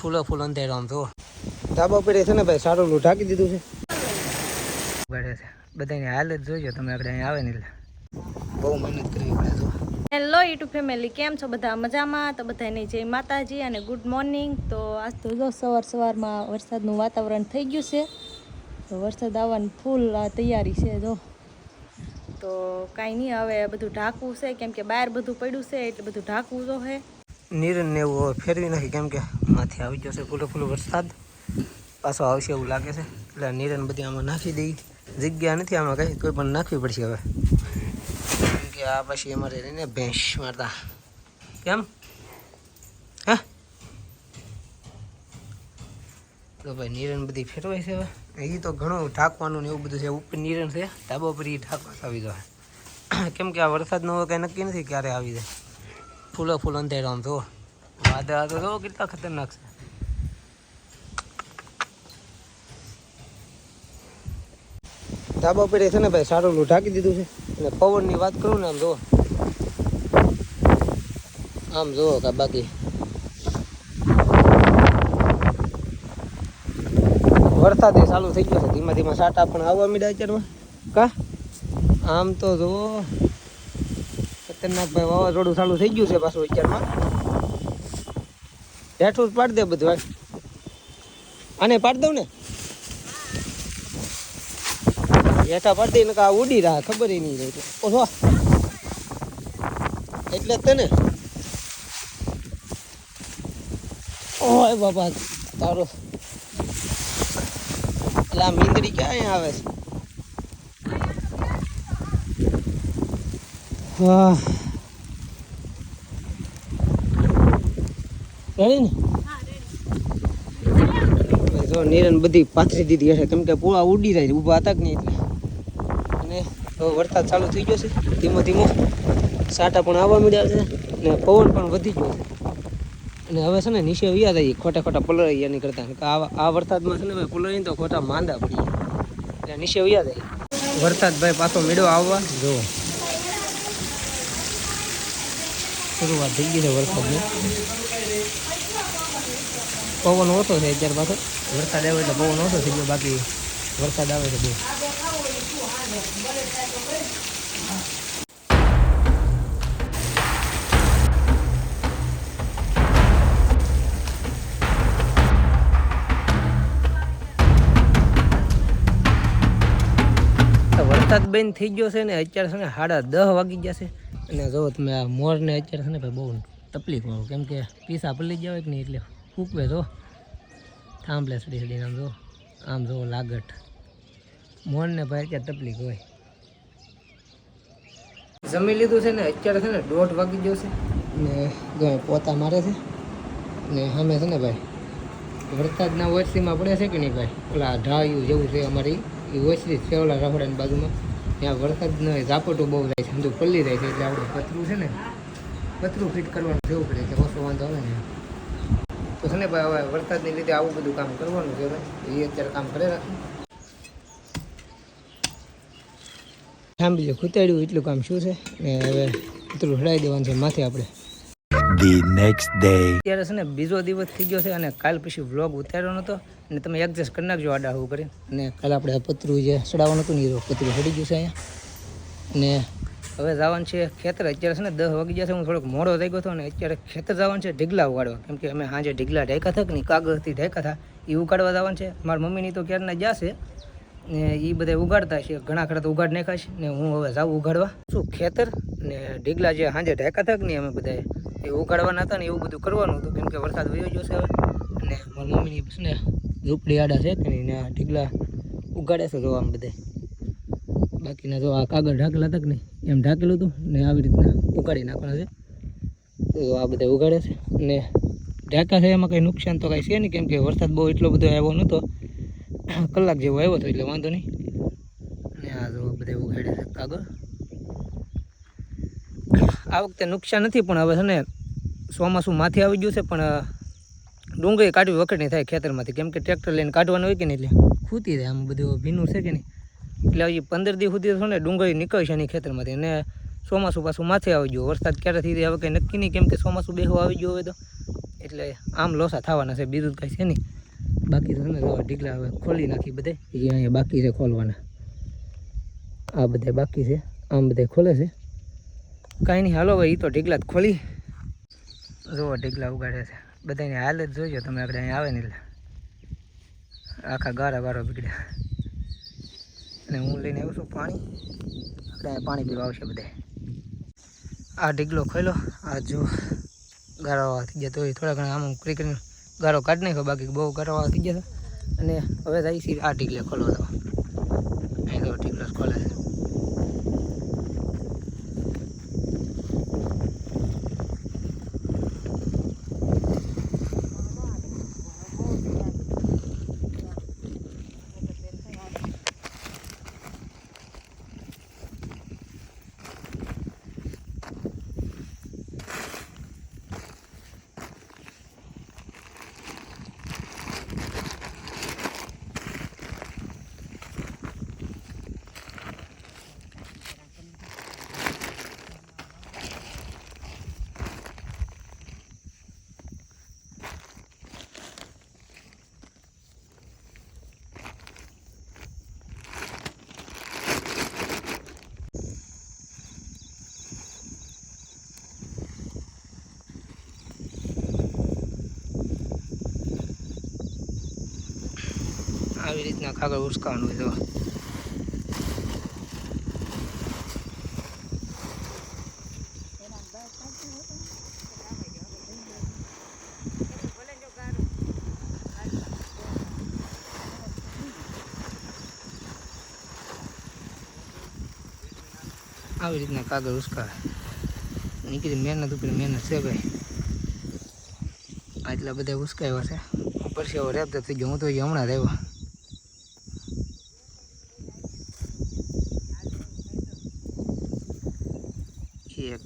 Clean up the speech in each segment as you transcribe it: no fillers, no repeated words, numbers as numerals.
ફૂલ અંધેરો આમ તો ધાબા પર છે ને ભાઈ સારું ઢાંકી દીધું છે બળે છે બધાની હાલત જોઈજો તમે આગળ અહીં આવે ને એટલે બહુ મહેનત કરવી પડે તો હેલો યુટ્યુબ ફેમિલી, કેમ છો બધા? મજામાં? તો બધાને જય માતાજી અને ગુડ મોર્નિંગ. તો આજ તો જો સવારમાં વરસાદનું વાતાવરણ થઈ ગયું છે, તો વરસાદ આવવાની ફૂલ તૈયારી છે. જો તો કાંઈ નહીં, હવે બધું ઢાંકવું છે, કેમ કે બહાર બધું પડ્યું છે એટલે બધું ઢાંકવું તો છે. નીરન ને એવું ફેરવી નાખી, કેમ કે માથે આવી જશે ફૂલો વરસાદ પાછો આવશે એવું લાગે છે, એટલે નીરન બધી આમાં નાખી દઈ. જગ્યા નથી આમાં કઈ, કોઈ પણ નાખવી પડશે હવે, કેમ કે આ પછી અમારે રહીને ભેંસ મારતા કેમ હે તો ભાઈ નીરન બધી ફેરવાય છે. હવે એ તો ઘણું ઢાંકવાનું ને એવું બધું છે, ઉપર નીરન છે, ધાબા પર એ ઢાંકવા આવી જાય, કેમ કે આ વરસાદનો કંઈ નક્કી નથી ક્યારે આવી જાય. ફૂલ અંધેરો આમ તો વાદળા તો જો કેટલા ખતરનાક છે. ધાબા પર છે ને ભાઈ સારું ઢાંકી દીધું છે, અને પવનની વાત કરું ને આમ જુઓ કા બાકી વરસાદ ચાલુ થઈ ગયો છે, ધીમા ધીમા સાટા પણ આવવા મીડા અત્યારમાં કા આમ તો જુઓ ખતરનાક ભાઈ વાવાઝોડું ચાલુ થઈ ગયું છે પાછું અત્યારમાં. હેઠું જ પાડી દે બધું ભાઈ, આને પાડી દઉં ને હેઠા પાડી દઈને આ ઉડી રહ્યા ખબર નહીં રહી. ઓહો એટલે જ તને ઓય બાપા તારો એટલે આ મીંદડી ક્યાં આવે છે? હા રેડી ને જો નીરન બધી પાથરી દીધી હશે, કેમ કે પૂરા ઉડી જાય ઊભા હતા કે નહીં એટલે. અને વરસાદ ચાલુ થઈ ગયો છે, ધીમો ધીમો સાટા પણ આવવા મળ્યા છે, ને પવન પણ વધી ગયો છે. અને હવે છે ને નીચે વ્યા જાય ખોટા પલળિયા નહીં કરતા, આ વરસાદમાં છે ને ભાઈ પલળીને તો ખોટા માંદા પડી એટલે નીચે વ્યા જાય. વરસાદ ભાઈ પાછો મેળો આવવા જો શરૂઆત થઈ ગઈ છે વરસાદની. પવન ઓછો છે અત્યારે પાછો, વરસાદ આવે એટલે પવન ઓછો થઈ ગયો, બાકી વરસાદ આવે છે બહુ. વરસાદ બંધ થઈ ગયો છે ને અત્યારે છે ને 10:30 વાગી ગયા છે. અને જો તમે આ મોરને અત્યારે છે ને ભાઈ બહુ તકલીફ વાળું, કેમ કે પીસા પલળી જાય કે નહીં એટલે ફૂકવે તો થાંભલે સડીને આમ જો લાગટ મોરને ભાઈ અત્યારે તકલીફ હોય. જમી લીધું છે ને અત્યારે છે ને 1:30 વાગી ગયો છે, ને પોતા મારે છે, ને સામે છે ને ભાઈ વરસાદના ઓછરીમાં પડે છે કે નહીં ભાઈ, ઓલા ઢાળિયું જેવું છે અમારી એ ઓછરી છે ઓલા રખડાની બાજુમાં, ત્યાં વરસાદનો ઝાપટું બહુ જાય છે, બધું પલ્લી જાય છે, એટલે આપણે પતરું છે ને પતરું ફિટ કરવાનું જવું પડે, એટલે ઓછો વાંધો આવે ને. તો છે ને ભાઈ હવે વરસાદની લીધે આવું બધું કામ કરવાનું છે, ભાઈ એ અત્યારે કામ કરે રાખે. સાંભળી લો ખૂતાડ્યું એટલું કામ શું છે, ને હવે પતરું હડાવી દેવાનું છે માથે આપણે. The next day. અત્યારે છે ને બીજો દિવસ થઈ ગયો છે, અને કાલ પછી વ્લોગ ઉતાર્યો નહોતો, અને તમે એડજસ્ટ કરી નાખજો આડા આવું કરીને. અને કાલે આપણે પતરું જે ચડાવવાનું હતું ને એ પતરું ચડી ગયું છે અહીંયા. અને હવે જવાનું છે ખેતર. અત્યારે છે ને 10 વાગી ગયા છે, હું થોડોક મોડો થઈ ગયો હતો, અને અત્યારે ખેતર જવાનું છે ઢીગલા ઉગાડવા, કેમ કે અમે સાંજે ઢીગલા ઢેકા થા કે નહીં કાગળથી ઢેકા થા એ ઉગાડવા જવાનું છે. મારી મમ્મીની તો ક્યારના જશે ને એ બધા ઉગાડતા છે, ઘણા ખરા તો ઉગાડ નાખ્યા છે, ને હું હવે જાઉં ઉગાડવા શું ખેતર. ને ઢીગલા જે સાંજે ઢેકા થા કે નહીં અમે બધા એ ઉગાડવાના હતા ને એવું બધું કરવાનું હતું, કેમ કે વરસાદ વયો ગયો છે હવે. અને મારી મમ્મીની છે ને ઝૂંપડી આડા છે કે નહીં, ને ઢીગલા ઉગાડે છે જો આમ બધા. બાકીના જો આ કાગળ ઢાકેલા હતા કે નહીં એમ ઢાકેલું હતું, ને આવી રીતના ઉગાડી નાખવાના છે. તો આ બધા ઉગાડે છે, અને ઢાકા છે એમાં કંઈ નુકસાન તો કાંઈ છે નહીં, કેમ કે વરસાદ બહુ એટલો બધો આવ્યો નહોતો, કલાક જેવો આવ્યો હતો એટલે વાંધો નહીં. અને આ જો બધા ઉગાડે છે કાગળ. આ વખતે નુકસાન નથી, પણ હવે છે ને ચોમાસું માથે આવી ગયું છે, પણ ડુંગળી કાઢવી વખત નહીં થાય ખેતરમાંથી, કેમ કે ટ્રેક્ટર લઈને કાઢવાનું હોય કે નહીં એટલે ખૂતી જાય આમ બધું ભીનું છે કે નહીં, એટલે હજી 15 દિવસ સુધી છે ને ડુંગળી નીકળશે નહીં ખેતરમાંથી. અને ચોમાસું પાછું માથે આવી ગયું, વરસાદ ક્યારે થઈ જાય હવે કંઈ નક્કી નહીં, કેમ કે ચોમાસું બેહવા આવી ગયું હવે તો, એટલે આમ લોસા થવાના છે, બીજું કાંઈ છે નહીં. બાકી તો જો ઢીકલા હવે ખોલી નાખી બધે, એ અહીંયા બાકી છે ખોલવાના. આ બધા બાકી છે, આમ બધા ખોલે છે. કાંઈ નહીં, હાલો ભાઈ, એ તો ઢીકલા જ ખોલી. જુઓ ઢીકલા ઉગાડે છે, બધાની હાલત જોઈજો તમે. આપણે અહીંયા આવે ને એટલે આખા ગારા બીગડ્યા. અને હું લઈને આવ્યો છું પાણી. આપણે અહીંયા પાણી પીવા આવશે બધે. આ ઢીકલો ખોલ્યો, આ જો ગારો થઈ ગયા, તો થોડા ઘણા આમ કરીને ગારો કાઢી નાખ્યો, બાકી બહુ ગારો થઈ ગયા. અને હવે જાય છે આ ઢીકલે ખોલવા દો. અહીં તો ઢીકલો જ ખોલે છે. આવી રીતના કાગળ ઉસકાવાનું હોય. તો આવી રીતના કાગળ ઉસકાવે. નીકળી મહેનત ઉપર મહેનત છે ભાઈ. આટલા બધા ઉસકાવ્યા છે. પરસેવો રેપતો થઈ ગયો. હું તો હમણાં જ આવ્યો. એક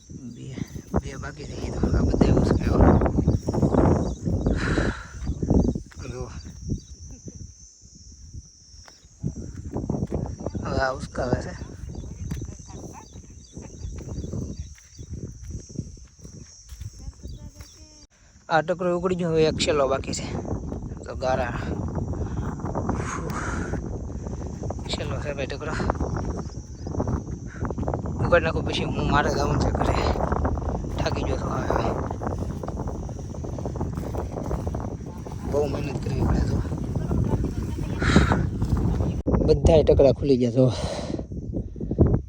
બે બાકી થઈ ગયું. આ બધા ઉસકાવ્યા. હવે આ ઉસકાવે છે. આ ટકરો ઉકળી ગયો. હવે એક છેલ્લો બાકી છે. તો ગારા છેલ્લો છે ભાઈ ટકરો. ઉગાડી નાખો પછી હું મારે જવાનું છે ઘરે. થાકી ગયો છું હવે. બહુ મહેનત કરવી પડે. તો બધા ટકરા ખુલી ગયા. તો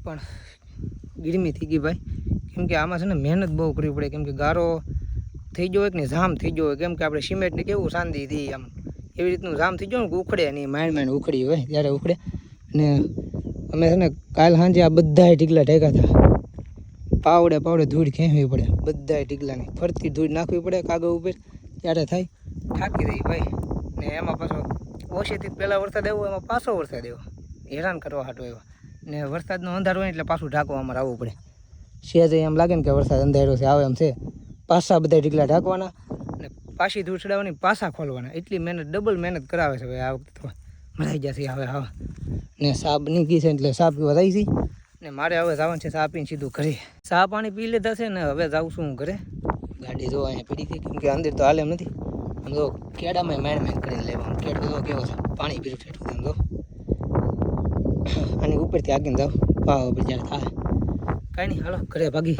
પણ ગીરમી થઈ ગઈ ભાઈ. કેમ કે આમાં છે ને મહેનત બહુ કરવી પડે. કેમ કે ગારો થઈ ગયો હોય કે ને જામ થઈ ગયો હોય. કેમ કે આપણે સિમેન્ટને કેવું શાંતિથી આમ એવી રીતનું જામ થઈ ગયો ને કે ઉખડે નહીં. માંડ ઉખડી હોય ત્યારે ઉખડે. અને અમે છે ને કાલ સાંજે આ બધા ઢીકલા ઢેકા હતા. પાવડે ધૂળ ખેંચવી પડે. બધા ઢીકલાની ફરતી ધૂળ નાખવી પડે કાગળ ઉપર. ત્યારે થાય. થાકી રહી ભાઈ. ને એમાં પાછો ઓછીથી પહેલાં વરસાદ આવ્યો, એમાં પાછો વરસાદ આવ્યો. હેરાન કરવા હાટો આવ્યો. ને વરસાદનો અંધાર હોય એટલે પાછું ઢાંકવા અમારે આવવું પડે. સહેજે એમ લાગે ને કે વરસાદ અંધાર્યો છે, આવે એમ છે. પાછા બધા ઢીકલા ઢાંકવાના અને પાછી ધૂળ ચડાવવાની, પાછા ખોલવાના. એટલી મહેનત, ડબલ મહેનત કરાવે છે ભાઈ. આ વખતે તો મરાઈ જશે હવે. હવે ને સાપ નીકળી છે એટલે સાપ પીવા જાય છે. ને મારે હવે જવાનું છે ચા પીને સીધું ઘરે. ચા પાણી પી લીધા છે ને હવે જાઉં છું હું ઘરે. ગાડી જો અહીંયા પીડી હતી. કેમ કે અંદર તો હાલે એમ નથી. આમ તો કેડામાં મેણ કરીને લેવા. કેડ તો કેવો છે, પાણી પીરું ઠેઠું. આમ તો આની ઉપરથી આગીને જાઉં. પાવા ઉપર જ્યારે થાય. કાંઈ નહીં, હાલો ઘરે ભાગી.